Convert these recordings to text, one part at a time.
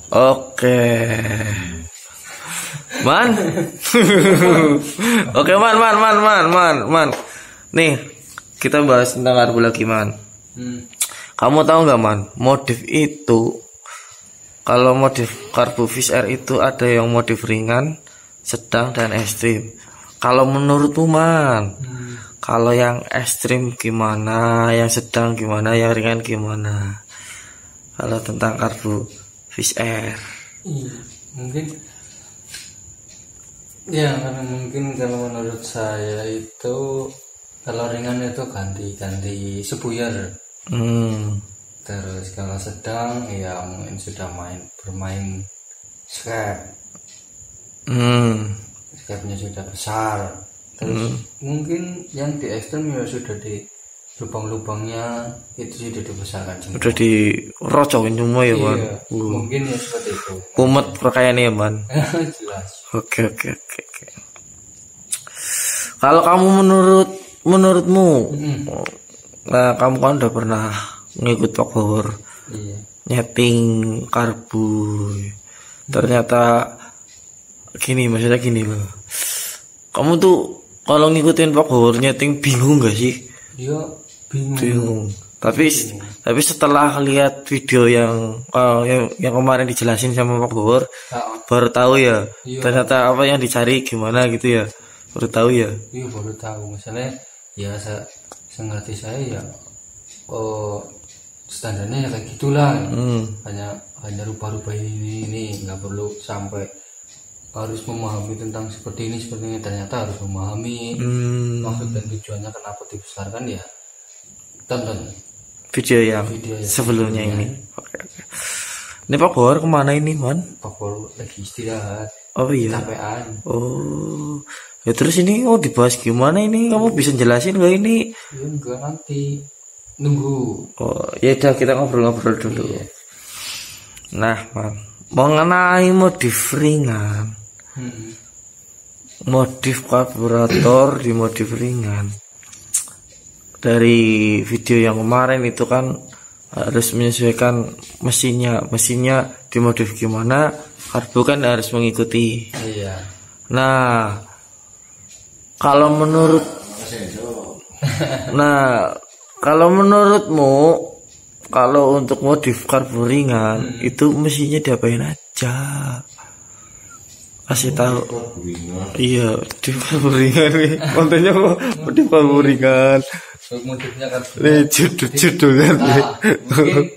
Oke. Man. Oke, man. Nih, kita bahas tentang karbu lagi, man. Kamu tahu nggak, man? Modif itu, kalau modif karbu Fish Air itu ada yang modif ringan, sedang, dan ekstrim. Kalau menurutmu, man, kalau yang ekstrim gimana, yang sedang gimana, yang ringan gimana? Kalau tentang karbu Fish Air. Mungkin ya, karena mungkin kalau menurut saya itu kalau ringan itu ganti sebuyer. Terus kalau sedang ya mungkin sudah bermain scrap. Scrapnya sudah besar. Terus mungkin yang di ekstrem ya sudah di lubang-lubangnya itu sudah dibesarkan semua. Udah dirocokin semua ya, man. Iya, mungkin ya seperti itu. Kumet pakaiannya ya, man. Jelas. Oke. Kalau kamu menurutmu, nah kamu kan udah pernah ngikut Pak Bawor, nyeting karbu, ternyata maksudnya gini loh. Kamu tuh kalau ngikutin Pak Bawor nyeting bingung gak sih? Iya, bingung. Tapi setelah lihat video yang kemarin dijelasin sama Pak Bawor, baru tahu ya, ternyata apa yang dicari gimana gitu ya. Baru tahu ya? Iya, baru tahu. Misalnya ya sengerti saya ya, standarnya ya kayak gitulah. Hanya rubah-rubah ini nggak perlu sampai harus memahami tentang seperti ini. Ternyata harus memahami maksud dan tujuannya kenapa dibesarkan ya. Tonton video yang sebelumnya ini. Oke. Ini Pak Bawor kemana ini, man? Pak Bawor lagi istirahat. Oh iya. Capean. Oh. Ya terus ini dibahas gimana ini? Kamu bisa jelasin nggak ini? Ya enggak, nanti nunggu. Oh ya udah, kita ngobrol-ngobrol dulu. Iya. Nah, man, mengenai modif ringan, modif karburator di modif ringan, dari video yang kemarin itu kan harus menyesuaikan mesinnya dimodif gimana, karbu kan harus mengikuti. Iya. Nah, kalau menurutmu, kalau untuk modif karbu ringan itu mesinnya diapain aja? Kasih tahu. Iya, modif karbu ringan nih. Kontennya kok modif karbu ringan. Modifnya karbu. Judulnya. Mungkin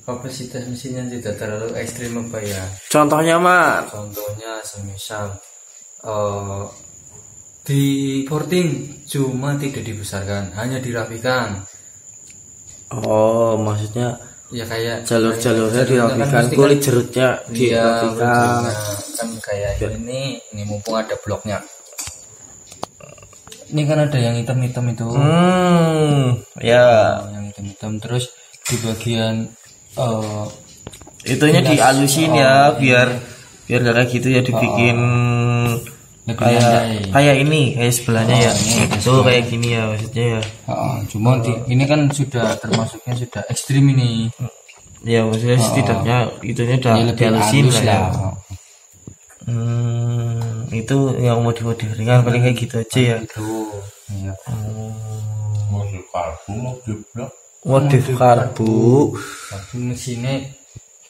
kapasitas mesinnya tidak terlalu ekstrim apa ya? Contohnya, man? Contohnya semisal di porting cuma tidak dibesarkan, hanya dirapikan. Oh, maksudnya ya kayak jalur-jalurnya dirapikan, kulit jerutnya dirapikan. Kan kayak ini mumpung ada bloknya. Ini kan ada yang hitam-hitam itu. Ya. Yang hitam-hitam, terus di bagian itunya dialusin ya, biar gak kayak gitu ya, dibikin kayak ini, kayak sebelahnya ya. Itu kayak gini ya maksudnya ya. Cuma ini kan sudah termasuknya sudah ekstrim ini. Ya maksudnya setidaknya itunya udah dialusin lah ya. Itu yang modif ringan paling kayak gitu aja ya. Iya. Modif karbu mesinnya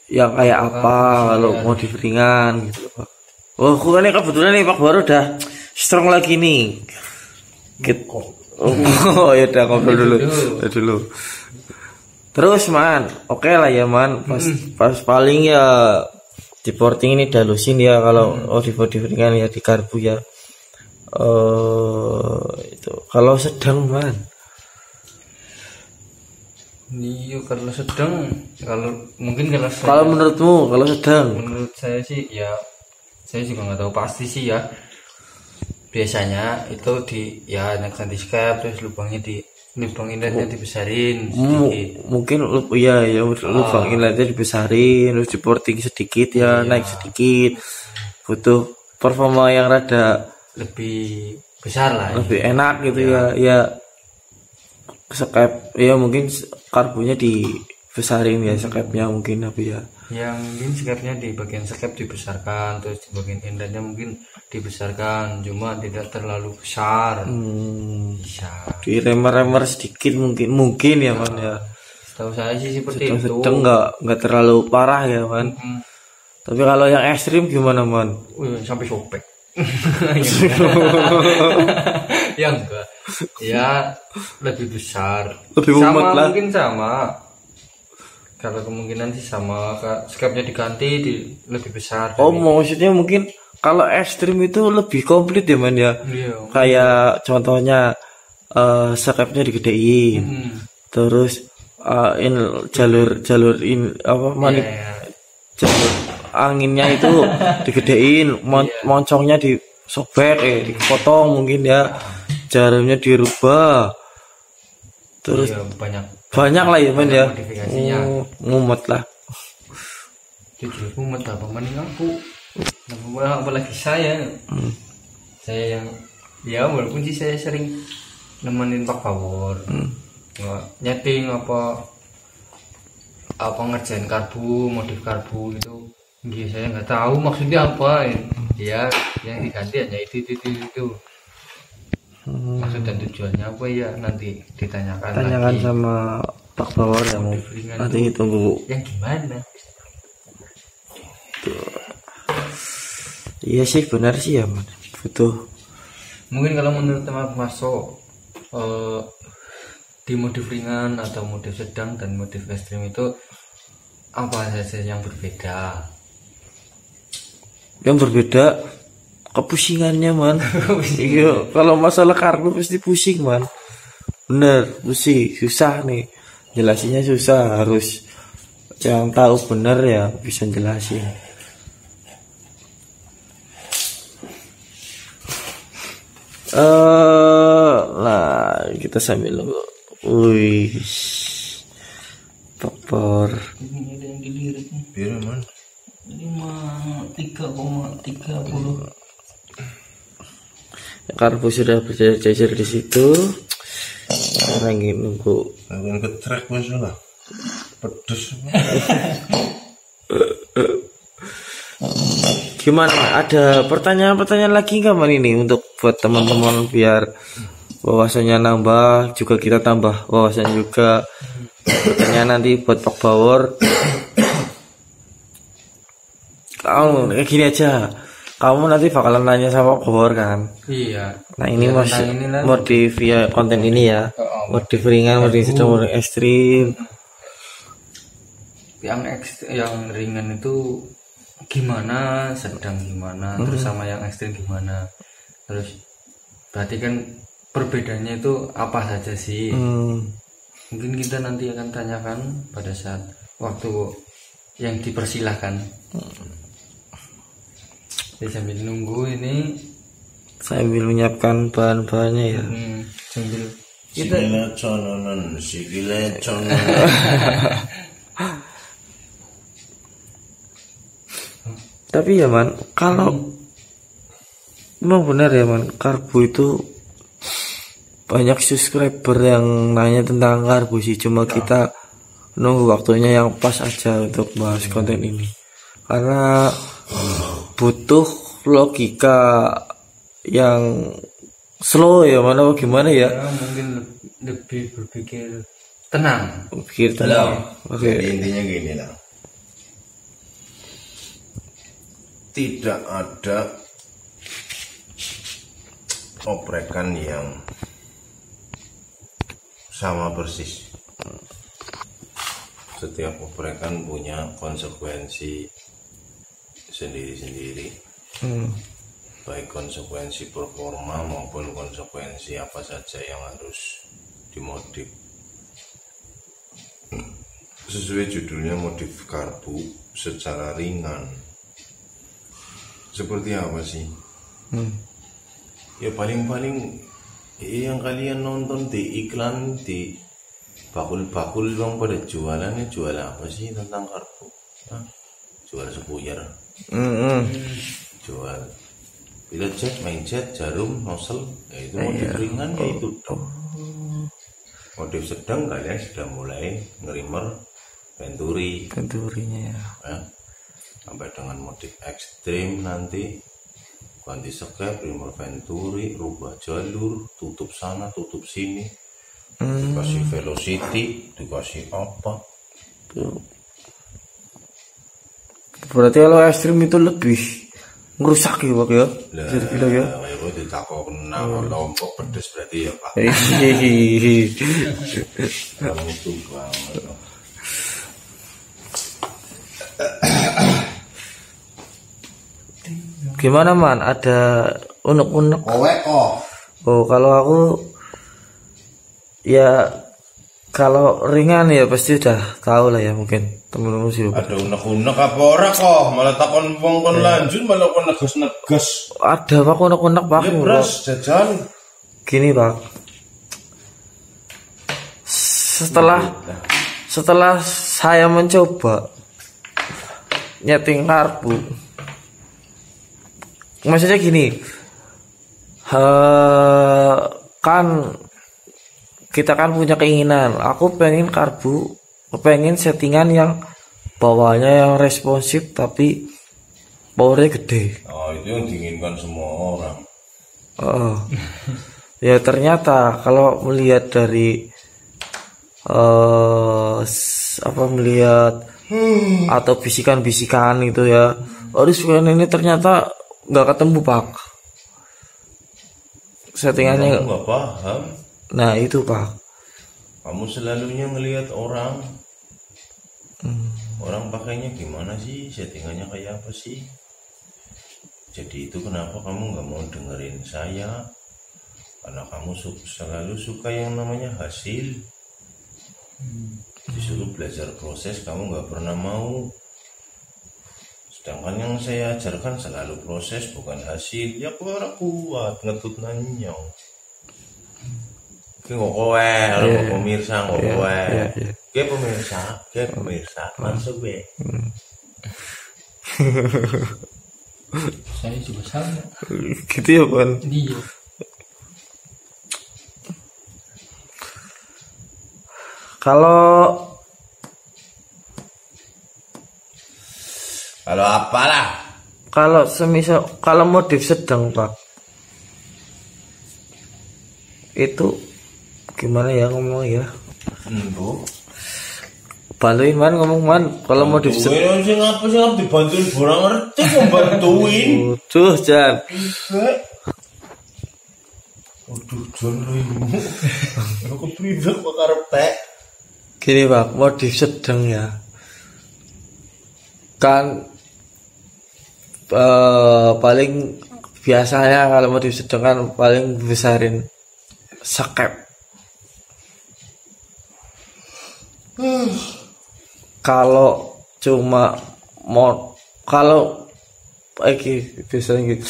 yang kayak apa kalau modif ringan gitu, Pak. Oh, aku kan kebetulan nih Pak Bawor udah strong lagi nih. Oh ya udah, ngobrol dulu. Terus, man, oke lah ya, man. Pas paling ya di porting ini dalusin ya, kalau modif ringan ya di karbu ya. Itu kalau sedang, man. Iya, kalau sedang, kalau menurutmu kalau sedang, menurut saya sih ya, saya juga nggak tahu pasti sih ya. Biasanya itu ganti scrap, terus lubang inletnya dibesarin sedikit. Mungkin lubang inletnya dibesarin, terus diporting sedikit ya, naik sedikit. Butuh performa yang rada lebih besar lah, lebih enak gitu ya. sekep ya mungkin karbonya dibesarin ya sekepnya mungkin apa ya. Yang mungkin sekepnya di bagian sekep dibesarkan, terus di bagian endanya mungkin dibesarkan, cuma tidak terlalu besar. Bisa. Di remer sedikit mungkin ya man ya. Tahu saya sih seperti itu. Sedang nggak terlalu parah ya man. Tapi kalau yang ekstrim gimana man? Sampai sobek. Ya enggak. Ya lebih besar. Lebih sama umat lah. mungkin sama. Kalau kemungkinan sih sama, skepnya diganti lebih besar. Oh maksudnya mungkin kalau ekstrim itu lebih komplit ya man ya. Iya. Kayak contohnya sekepnya digedein. Terus ini jalur ini apa man? Jalur anginnya itu digedein, moncongnya disobek, dipotong mungkin ya, jarumnya dirubah, terus banyak lah ya man ya, ngumet lah. Jujur ngumet apa mending aku, apalagi saya yang ya walaupun sih saya sering nemenin Pak Bawor, nyeting apa ngerjain karbu, modif karbu gitu. Iya saya nggak tahu maksudnya apa ya, yang diganti hanya itu. Maksud dan tujuannya apa ya nanti ditanyakan lagi sama Pak Bawor ya, nanti tunggu yang gimana. Iya sih benar sih ya man, butuh. Mungkin kalau menurut teman masuk di modif ringan atau modif sedang dan modif ekstrim itu apa saja yang berbeda? Yang berbeda kepusingannya man. Iya, kalau masalah karbu pasti pusing man. Bener, pusing, susah nih. Jelasinnya susah, harus yang tahu bener ya bisa jelasin. Lah kita sambil nunggu. Wih, Popor. Ini ada yang dilirik nih. Biar man. 3,30. Karbu sudah berjajar di situ. Sekarang ini nunggu. Akan ketrek masalah. Pedes. Gimana? Ada pertanyaan-pertanyaan lagi nggak man ini untuk buat teman-teman biar wawasannya nambah, juga kita tambah wawasan juga. Pertanyaan nanti buat Pak Bawor. Kamu gini aja, kamu nanti bakalan nanya sama Pak Bawor kan? Iya. Nah ini ya, modif ya konten ini ya, modif ringan, modif sedang, modif ekstrim. Yang ringan itu gimana, sedang gimana, terus sama yang ekstrim gimana, terus berarti kan perbedaannya itu apa saja sih? Mungkin kita nanti akan tanyakan pada saat waktu yang dipersilahkan. Jadi sambil nunggu ini, sambil menyiapkan bahan-bahannya ya. Sambil kita sikile cononon. Tapi ya man, kalau memang benar ya man, karbu itu banyak subscriber yang nanya tentang karbu sih, cuma kita nunggu waktunya yang pas aja untuk bahas konten ini, karena butuh logika yang slow ya mana gimana ya, mungkin lebih berpikir tenang. Berpikir tenang. Oke. Jadi intinya gini lah. Tidak ada oprekan yang sama persis. Setiap oprekan punya konsekuensi sendiri-sendiri, baik konsekuensi performa maupun konsekuensi apa saja yang harus dimodif. Sesuai judulnya, modif karbu secara ringan. Seperti apa sih? Ya paling-paling yang kalian nonton di iklan, di bakul-bakul bang pada jualannya jual apa sih tentang karbu? Jual sepuyer, jual bila jet, main jet, jarum, nozzle, ya itu modif ringan ya itu. Motif sedang kalian sudah mulai ngerimer Venturinya ya. Sampai dengan motif ekstrim nanti ganti sekep, rimer venturi, rubah jalur, tutup sana, tutup sini, dikasih velocity, dikasih apa. Berarti kalau ekstrim itu lebih ngerusak ya Pak ya? Bisa dibilang ya? Kalau ditakokna lompok pedes berarti ya Pak. Kalau itu banget. Gimana Man? Ada unek-unek? Oh kalau aku ya kalau ringan ya pasti udah tahu lah ya mungkin temen-temen sih. Ada unek-unek apa ora kok? Malah takon wong kon lanjut malah kon neges-neges. Ada Pak unek-unek Pak. Ya beras jajan. Gini Pak. Setelah saya mencoba nyeting karbu, maksudnya gini, kan kita kan punya keinginan, aku pengen karbu, pengen settingan yang bawahnya yang responsif tapi powernya gede. Oh itu yang diinginkan semua orang. Ya ternyata kalau melihat dari melihat atau bisikan-bisikan itu ya, harus ini ternyata nggak ketemu Pak settingannya. Kamu nggak paham. Nah itu Pak, Kamu selalunya ngelihat orang. Orang pakainya gimana sih, settingannya kayak apa sih. Jadi itu kenapa kamu nggak mau dengerin saya, karena kamu selalu suka yang namanya hasil. Disuruh belajar proses kamu nggak pernah mau. Sedangkan yang saya ajarkan selalu proses bukan hasil. Ya kuat ngetut nanyong. Ki kok kowe karo pemirsa kok kowe. Ki pemirsa langsung be. Saya juga sama. Gitu ya Pan. Iya. Kalau apalah? Kalau semisal kalau motif sedang Pak, itu gimana ya ngomong ya? Bu. Bantuin Man ngomong Man. Kalau motif sedang. Sing apa sih dibantuin borang ngerti kok bantuin. Tuh Jan. Aduh Jon rimu. Aku prive kok karepe. Gini Pak, motif sedang ya. Kan paling biasanya kalau motif sedang kan paling besarin sekep. Kalau cuma kalau biasanya gitu.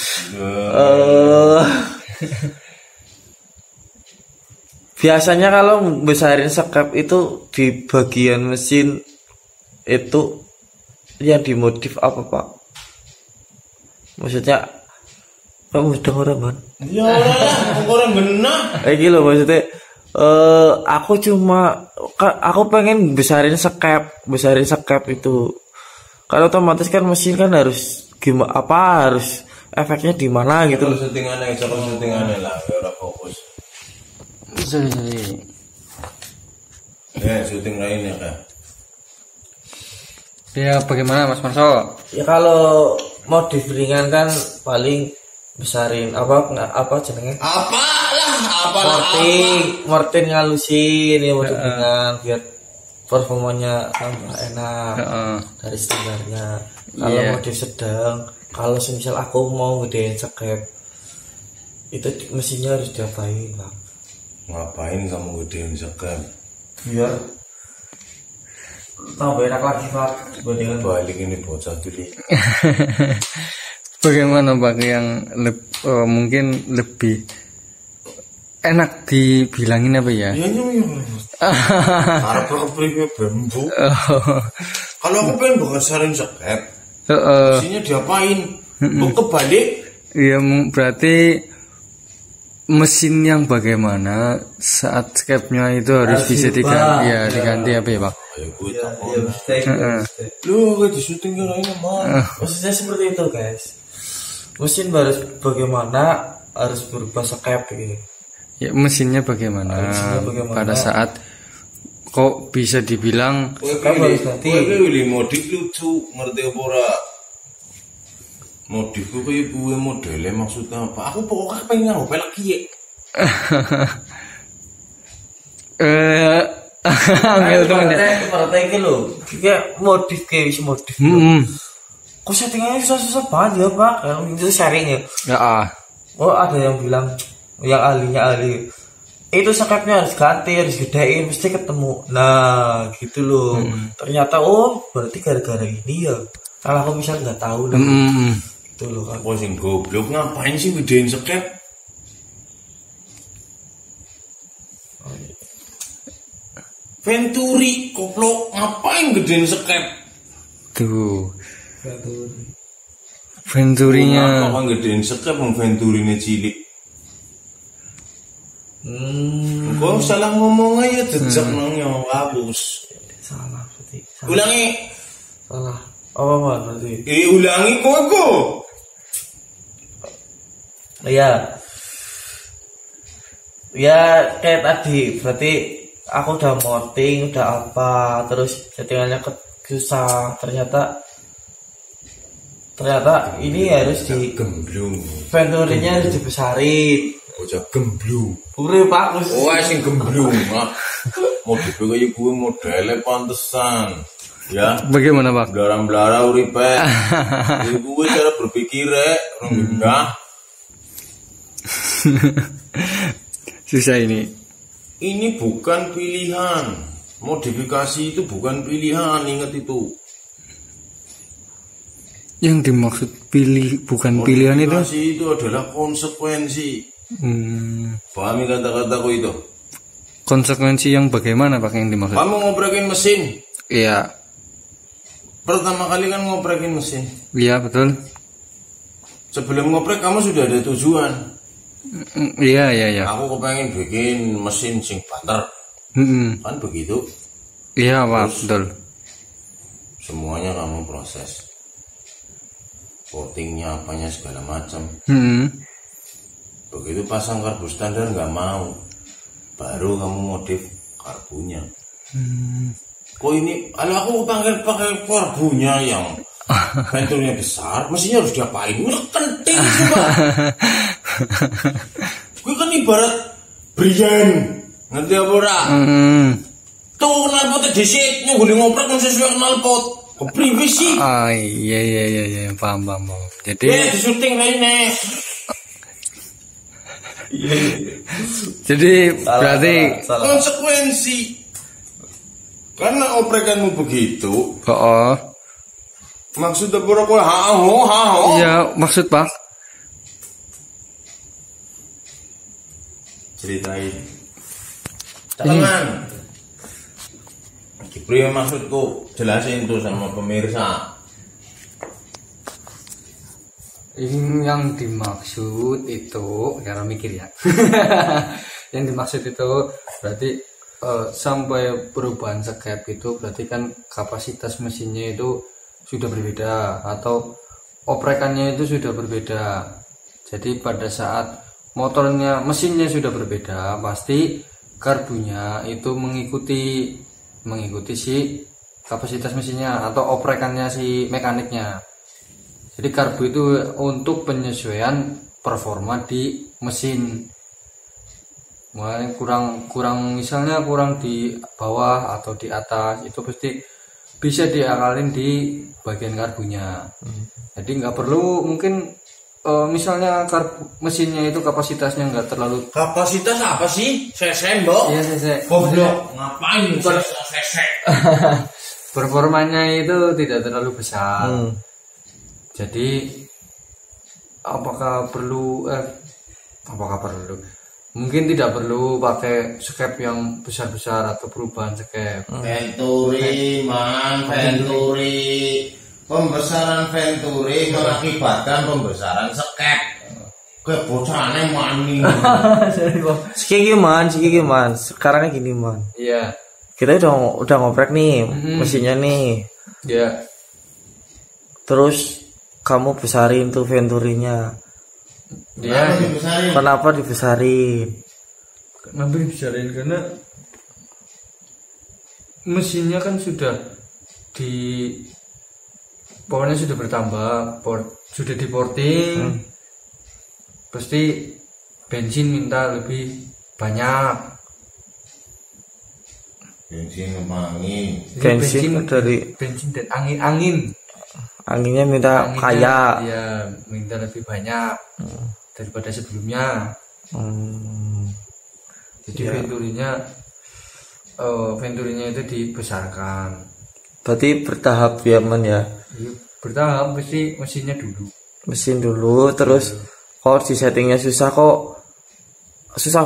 Biasanya kalau besarin sekep itu di bagian mesin itu yang dimodif apa Pak? Maksudnya kamu sedang orang Man? Ya orang genah. Iki loh maksudnya aku pengen besarin sekep itu. Kalau otomatis kan mesin kan harus gimana harus efeknya di mana gitu. Kalau settingannya lah ora fokus. Syuting lainnya Kak. Ya bagaimana Mas Marso? Ya kalau modif ringan kan paling besarin apa jenenge? Mortin ngalusin ya modif ringan biar performanya tambah enak dari standarnya. Kalau modif sedang, kalau semisal aku mau gedein sekep itu mesinnya harus diapain Pak? Ngapain kamu gedein sekep? Biar tambah enak lagi Pak. Balik ini bocah dulu. Bagaimana Pak yang mungkin lebih enak dibilangin apa ya? Ya harap kepriwe bambu. Kalau aku pengen besarin sekep, mesinnya diapain? Kebalik? Iya berarti mesin yang bagaimana saat skepnya itu harus bisa diganti ya, diganti apa ya, Pak? Ayo gue Ya, takon. ya, mesti. Lu gue di syuting kira ini mah. Maksudnya seperti itu guys. Mesin harus bagaimana harus berubah skep gitu. Ya mesinnya bagaimana, Mesinnya bagaimana? pada saat kok bisa dibilang Skep harus ganti. Gue pilih modif lucu, ngerti apa ora? Modif gue kayak gue modelnya maksudnya apa? Aku pokoknya pengen ngopel lagi ya. angel teman ya. Partai iki lho. Kayak modif kayak modif. Kok settingannya susah-susah banget ya Pak? Yang itu sharing ya. Ya Oh ada yang bilang yang ahlinya ahli itu skepnya harus ganti, harus gedein, mesti ketemu. Nah gitu loh. Ternyata oh berarti gara-gara ini ya. Kalau aku misal nggak tahu loh. Gitu loh kan. Apa sing goblok ngapain sih gedein skep? Venturi koplok ngapain gedein skep? tuh Venturinya Apa gedein skep wong Venturinya cilik? Kau salah ngomong aja jejak nangnya hapus. Salah berarti. Salah. Ulangi. Salah. Apa man berarti? Ulangi kok. Ya. Ya kayak tadi berarti aku udah morting, udah apa, terus settingannya susah. Ternyata ini harus di Gemblung. Venturinya harus dibesarin. Bocah gemblung. Pure Pak Gus. Oh, sing gemblung. Model kayak gue modelnya pantesan. Ya. bagaimana, Pak? Belara uripe. Jadi gue cara berpikir enggak. Susah ini. Ini bukan pilihan. Modifikasi itu bukan pilihan, ingat itu. Yang dimaksud bukan pilihan itu. Modifikasi itu adalah konsekuensi. Pahami kata-kataku itu? Konsekuensi yang bagaimana, Pak, yang dimaksud? Kamu ngoprekin mesin. Iya. Pertama kali kan ngoprekin mesin. Iya, betul. Sebelum ngoprek kamu sudah ada tujuan. Iya. Aku kepengen bikin mesin sing banter. Kan begitu. Iya, Pak, betul. Semuanya kamu proses. Coatingnya apanya segala macam. Begitu pasang karbu standar nggak mau, baru kamu modif karbunya. Kok ini, kalau aku pakai karbunya yang venturnya besar, mesinnya harus diapain? Udah penting juga. Gue kan ibarat Brian, ngerti apa ora? Tuh knalpotnya disit, nyungguli ngoprek kan sesuai knalpot. Kepriwe sih? Iya, paham. Jadi Di syuting lainnya. Jadi berarti salah. Konsekuensi. Karena oprekanmu begitu, maksudnya pura-pura haho. iya, maksud, Pak. Ceritain. Teman. Kipri maksudku jelasin tuh sama pemirsa. Ini yang dimaksud itu, karena mikir ya. Yang dimaksud itu berarti sampai perubahan skep itu berarti kan kapasitas mesinnya itu sudah berbeda atau oprekannya itu sudah berbeda. Jadi pada saat mesinnya sudah berbeda, pasti karbunya itu mengikuti si kapasitas mesinnya atau oprekannya si mekaniknya. Jadi karbu itu untuk penyesuaian performa di mesin. Misalnya kurang di bawah atau di atas, itu pasti bisa diakalin di bagian karbunya. Jadi nggak perlu mungkin misalnya mesinnya itu kapasitasnya nggak terlalu. Kapasitas apa sih? Sesen, Mbok? Iya, sese. Goblok, ngapain sesen? Performanya itu tidak terlalu besar. Jadi apakah perlu mungkin tidak perlu pakai skep yang besar-besar atau perubahan skep. Venturi. Pembesaran Venturi mengakibatkan pembesaran skep. Kayak bocah aneh mani. Siki man. Sekarangnya gini man. Iya. Kita udah ngoprek nih mesinnya nih. Iya. Terus kamu besarin tuh venturinya. Dia Kenapa dibesarin? Kenapa dibesarin? Karena mesinnya kan sudah powernya sudah bertambah, sudah di porting. Pasti bensin minta lebih banyak. Bensin sama angin. Bensin dari bensin dan angin. Anginnya minta kaya. Ya, minta lebih banyak daripada sebelumnya. Jadi venturinya itu dibesarkan. Berarti bertahap ya man ya. Bertahap, mesti mesinnya dulu. Mesin dulu, terus kok di settingnya susah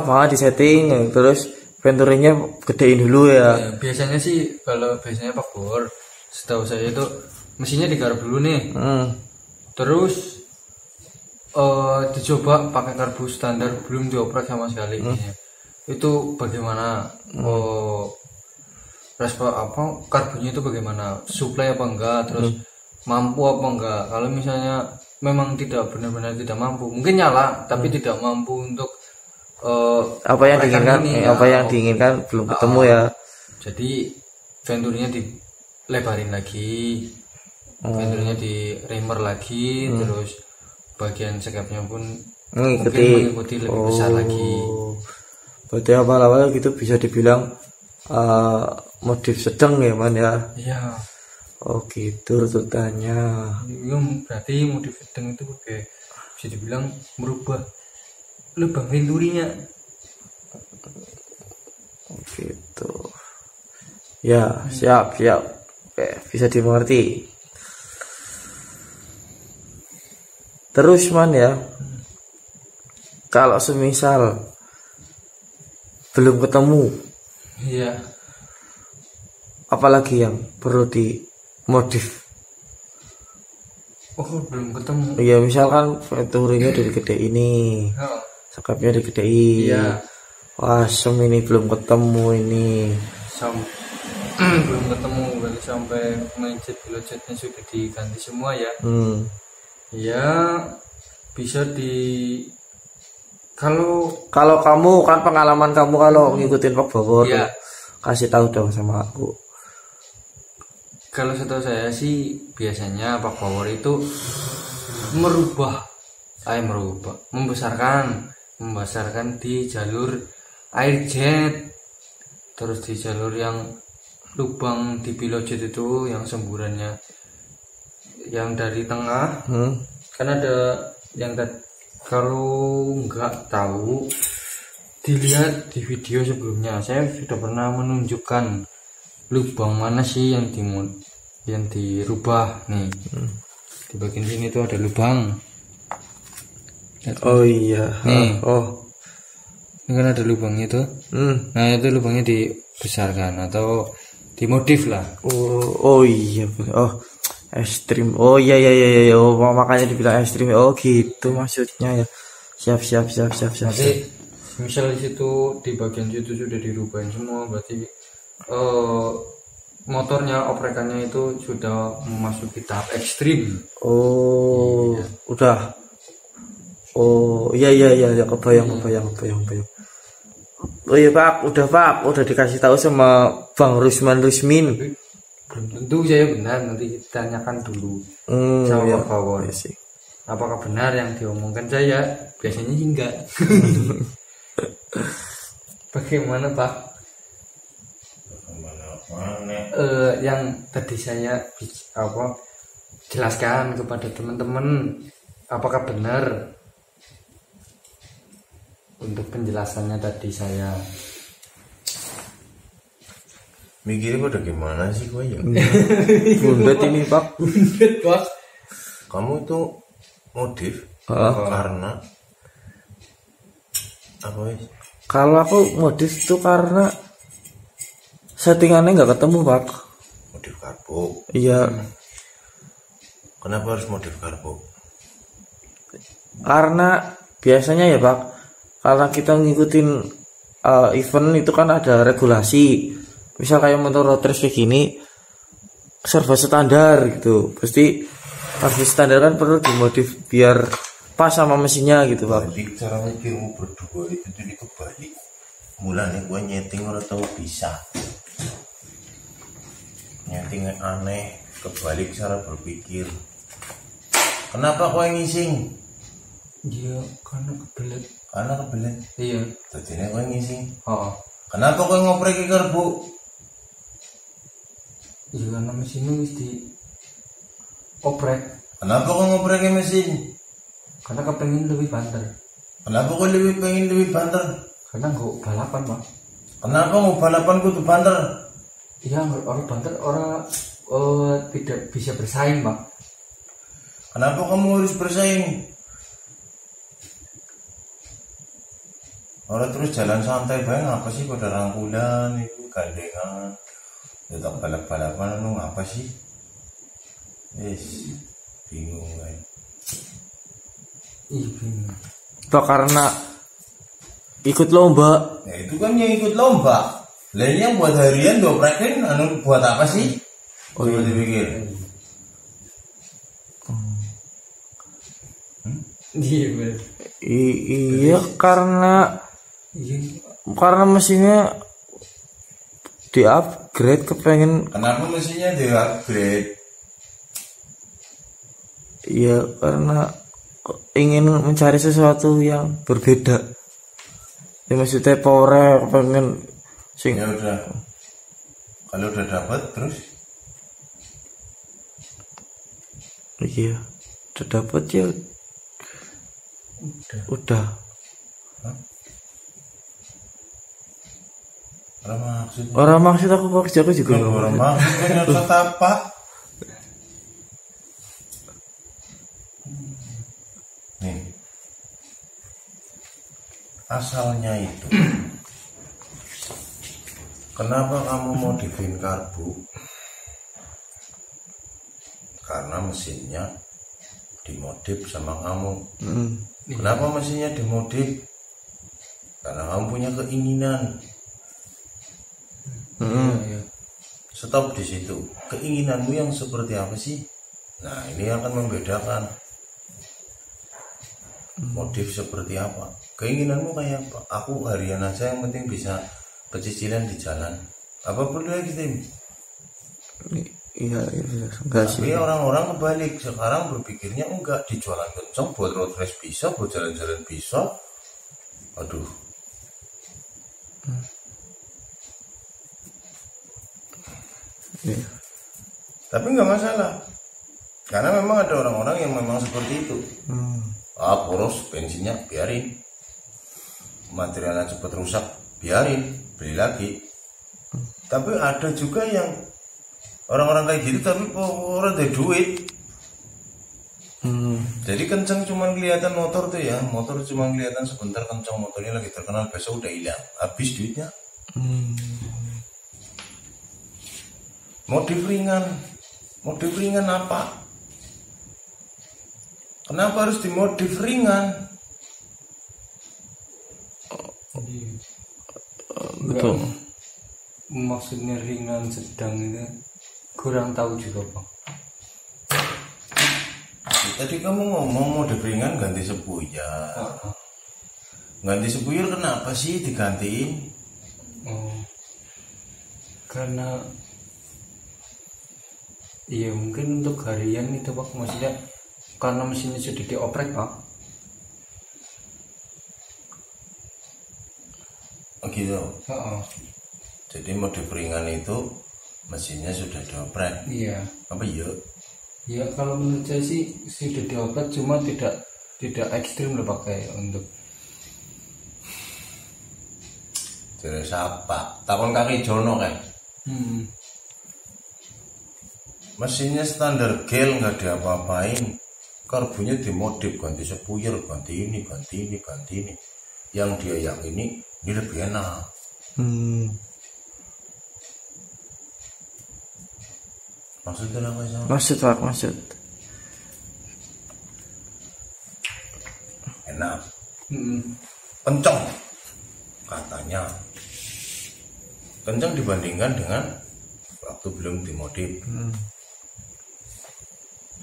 banget di setting, terus venturinya gedein dulu ya. Biasanya sih kalau biasanya Pak Bor, setahu saya itu mesinnya digarap dulu nih. Terus dicoba pakai karbu standar, belum dioprek sama sekali. Itu bagaimana respon karbunya itu bagaimana, supply apa enggak, terus mampu apa enggak. Kalau misalnya memang tidak benar-benar tidak mampu, mungkin nyala tapi tidak mampu untuk apa yang diinginkan belum ketemu ya. Jadi venturinya dilebarin lagi, venturinya di reamer lagi, terus bagian sekapnya pun mengikuti lebih besar lagi. Berarti awal-awal gitu bisa dibilang modif sedang ya man ya. Iya. Oh gitu rututannya. Berarti modif sedang itu bisa dibilang merubah lubang venturinya. Gitu. Ya, siap. Oke, bisa dimengerti. Terus man ya. Kalau semisal belum ketemu. Iya. Apalagi yang perlu dimodif? Belum ketemu. Iya, misalkan venturinya dari gede ini. Sekapnya digedein. Iya. Wah, ini belum ketemu ini. Belum ketemu, berarti sampai mindset pilotnya sudah diganti semua ya. Ya bisa kalau kamu kan pengalaman kamu kalau ngikutin Pak Bogor, ya, kasih tahu dong sama aku. Kalau setahu saya sih biasanya Pak Power itu membesarkan di jalur air jet, terus di jalur yang lubang di pilot jet itu yang semburannya yang dari tengah. Kan ada yang kalau nggak tahu dilihat di video sebelumnya, saya sudah pernah menunjukkan lubang mana sih yang dirubah nih. Di bagian sini tuh ada lubang. Oh iya. Nih. Ini kan ada lubangnya tuh. Nah itu lubangnya dibesarkan atau dimodif lah. Oh iya. Ekstrim. Oh iya. Oh, makanya dibilang ekstrim. Oh gitu maksudnya ya. Siap. Nanti misal di situ di bagian situ sudah dirubahin semua, berarti motornya oprekannya itu sudah memasuki tahap ekstrim. Oh iya. Udah. Oh iya kebayang. Oh iya Pak, udah dikasih tahu sama Bang Rusmin. Belum tentu saya benar, nanti ditanyakan dulu sama Pak Power. Iya, apakah benar yang diomongkan saya? Biasanya enggak. Bagaimana Pak? Yang tadi saya jelaskan kepada teman-teman, apakah benar untuk penjelasannya tadi saya? Mikirnya pada gimana sih gue ya? Bundet ini Pak. Kamu itu modif karena apa ya? Kalau aku modif itu karena settingannya nggak ketemu Pak. Modif karbo. Iya. Kenapa harus modif karbo? Karena biasanya ya Pak, karena kita ngikutin event itu kan ada regulasi. Misal kayak motor road race kayak gini serba standar gitu, pasti harus standar kan, perlu dimodif biar pas sama mesinnya gitu Pak. Jadi cara mikirmu berdua itu jadi kebalik. Mulanya gue nyeting orang tahu bisa. Nyeting aneh, kebalik cara berpikir. Kenapa kau ngising? Iya, karena kebelet. Karena kebelet. Iya. Tadinya kau ngising. Oh. Kenapa kau ngoprek karbu? Iya, karena mesinnya mesti oprek. Kenapa kau ngoprek mesin? Karena kepengen lebih banter. Kenapa kau pengen lebih banter? Karena nggak balapan Pak. Kenapa mau balapan kudu banter? Iya, orang banter orang tidak bisa bersaing Pak. Kenapa kamu harus bersaing? Orang terus jalan santai bae apa sih pada rangkulan itu gandengan. Tetap balap-balapan lu apa sih? Yes, bingung kan. Iya bingung. Pak, karena ikut lomba. Ya itu kan yang ikut lomba. Lain yang buat harian doprekin anu buat apa sih? Oh, coba iya. dipikir. Iya benar. Iya, karena Iya. mesinnya di upgrade, kepengen. Kenapa mesinnya di upgrade? Iya, karena ingin mencari sesuatu yang berbeda. Ya maksudnya power, pengen sing. Ya udah. Kalau udah dapat terus Iya, udah dapat ya. Udah. Orang maksud aku kerja aku juga orang maksud kan nyosot apa? Nih, asalnya itu kenapa kamu modifin karbu? Karena mesinnya dimodif sama kamu. Kenapa mesinnya dimodif? Karena kamu punya keinginan. Iya. Stop di situ. Keinginanmu yang seperti apa sih? Nah, ini akan membedakan. Modif seperti apa? Keinginanmu kayak apa? Aku harian aja yang penting bisa pecicilan di jalan. Apa perlu lagi Tim? Iya, enggak sih. Tapi orang-orang kebalik. Sekarang berpikirnya enggak, dijualan kencang buat road race bisa, buat jalan-jalan bisa. Aduh. Iya. Tapi nggak masalah. Karena memang ada orang-orang yang memang seperti itu. Boros bensinnya biarin, materialnya cepat rusak biarin, beli lagi. Tapi ada juga yang orang-orang kayak gitu tapi orang ada duit. Jadi kencang cuma kelihatan motor tuh ya, motor cuma kelihatan sebentar kencang, motornya lagi terkenal, besok udah hilang, habis duitnya. Modif ringan apa? Kenapa harus dimodif ringan? Betul. Maksudnya ringan sedang itu kurang tahu juga Bang. Tadi kamu ngomong modif ringan ganti sepuyer. Ganti sepuyer kenapa sih digantiin? Karena iya mungkin untuk harian itu Pak, maksudnya karena mesinnya sudah dioprek Pak. Oh gitu. Jadi Jadi modif ringan itu mesinnya sudah dioprek. iya. Apa ya? Ya kalau menurut saya sih sudah dioprek, cuma tidak ekstrim loh pakai untuk. Jadi siapa? Takon kaki Jono kan? Mesinnya standar gel, nggak diapa-apain. Karbunya dimodif, ganti sepuyer, ganti ini. Yang dia yakini ini lebih enak. Maksudnya apa sih? Maksud. Enak. kenceng katanya, kenceng dibandingkan dengan waktu belum dimodif.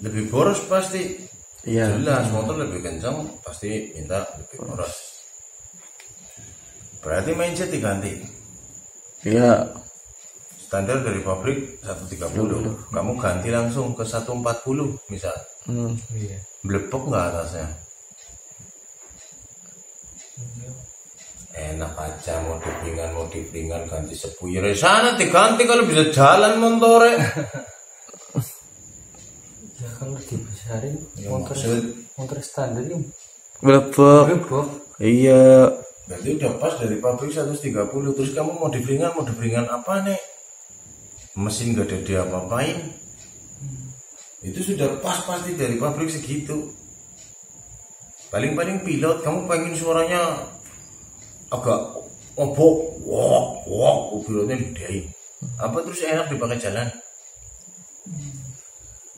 Lebih boros pasti. Iya. Jelas motor lebih kencang pasti minta lebih boros. Berarti mindset diganti. Iya. Standar dari pabrik 130, kamu ganti langsung ke 140 misal. Iya. Blepok nggak atasnya? Enak aja modif ringan ganti sepuyer sana diganti kalau bisa jalan motornya. Ya kalau dibesarin Ya, motor standar ini Blepok. bro. Iya. Berarti udah pas dari pabrik 130. Terus kamu modif ringan apa nih? Mesin gak ada diapa-apain. Itu sudah pas pasti dari pabrik segitu. Paling pilot kamu pengen suaranya agak obok, wok, pilotnya didain. Apa terus enak dipakai jalan?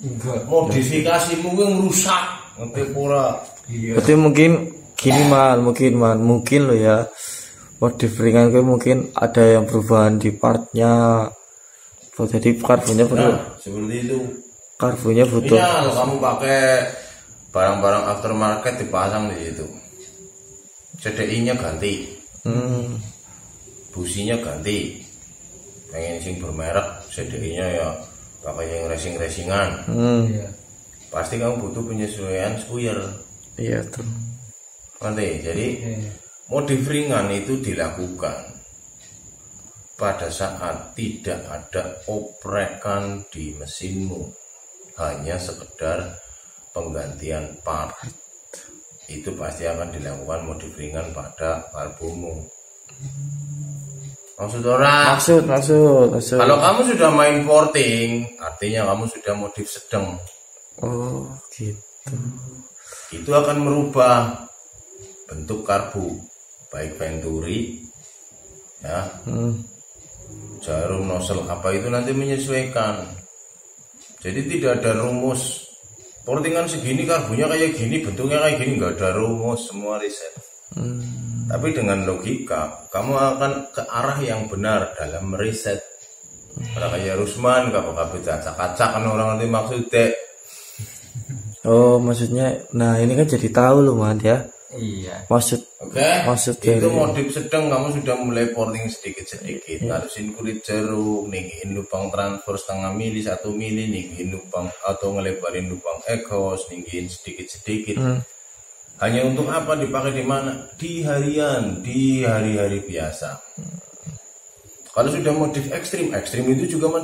Enggak. Modifikasimu yang rusak, ngerti pura. Iya. Berarti mungkin gini mungkin lo ya, modif ringan gue mungkin ada yang perubahan di partnya. Jadi karbonnya perlu, Nah, seperti itu. karbonnya butuh. Iya, kamu pakai barang-barang aftermarket dipasang di situ. CDI-nya ganti, businya ganti. Pengen sing bermerek, CDI-nya ya pakai yang racing-racingan. Iya. Pasti kamu butuh penyesuaian spuyer. Iya tuh. Nanti, jadi modif ringan itu dilakukan pada saat tidak ada oprekan di mesinmu, hanya sekedar penggantian part. Itu pasti akan dilakukan modif ringan pada karbumu. Maksud orang? Maksud. Kalau kamu sudah main porting, artinya kamu sudah modif sedang. Oh gitu. Itu akan merubah bentuk karbu, baik venturi, ya, jarum nozzle apa itu nanti menyesuaikan. Jadi tidak ada rumus. Portingan segini karbunya kayak gini, bentuknya kayak gini, nggak ada rumus, semua riset. Tapi dengan logika, kamu akan ke arah yang benar dalam meriset. Karena kayak Rusman, kabel-kabel acak-acak kan orang nanti maksudnya. Oh maksudnya, nah ini kan jadi tahu loh man ya. Iya. Oke, Maksud itu dari- modif sedang kamu sudah mulai porting sedikit-sedikit. Ngalusin kulit jeruk, ninggiin lubang transfer setengah mili, 1 mili, ninggiin lubang atau ngelebarin lubang egos, ninggiin sedikit-sedikit. Hanya untuk apa dipakai di mana? Di harian, di hari-hari biasa. Kalau sudah modif ekstrim itu juga